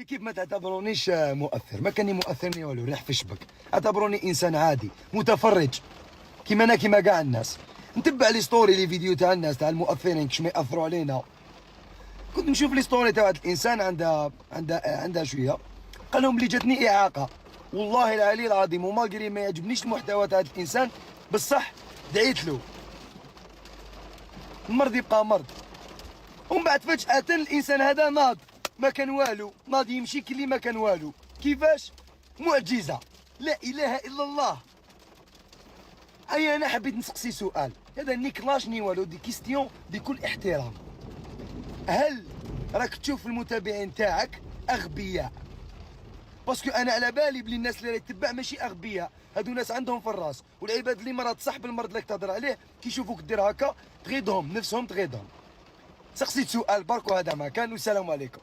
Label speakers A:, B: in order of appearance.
A: كيف ما تعتبرونيش مؤثر، ما كاني مؤثرني والو، ريح في شبك. اعتبروني انسان عادي متفرج كيما انا كيما كاع الناس. نتبع لي ستوري لي فيديو تاع الناس تاع المؤثرين كش ما ياثروا علينا. كنت نشوف لي ستوري تاع واحد الانسان عندها شويه، قال لهم اللي جاتني اعاقه. والله العلي العظيم ومالغري ما يعجبنيش المحتوى تاع هذا الانسان، بصح دعيت له. المرض يبقى مرض. ومن بعد فجأة الانسان هذا ناض، ما كان والو، ناض يمشي كلي ما كان والو. كيفاش؟ معجزة، لا اله الا الله. انا حبيت نسقسي سؤال، هذا نيكلاش ني والو، دي كيستيون بكل احترام. هل راك تشوف المتابعين تاعك اغبياء؟ باسكو انا على بالي بلي الناس اللي راهي تتبع ماشي اغبياء، هادو ناس عندهم في الراس، والعباد اللي مرض صح بالمرض اللي تهضر عليه كي يشوفوك دير هكا تغيضهم، نفسهم تغيضهم. سقسيت سؤال بركو، هذا ما كان، والسلام عليكم.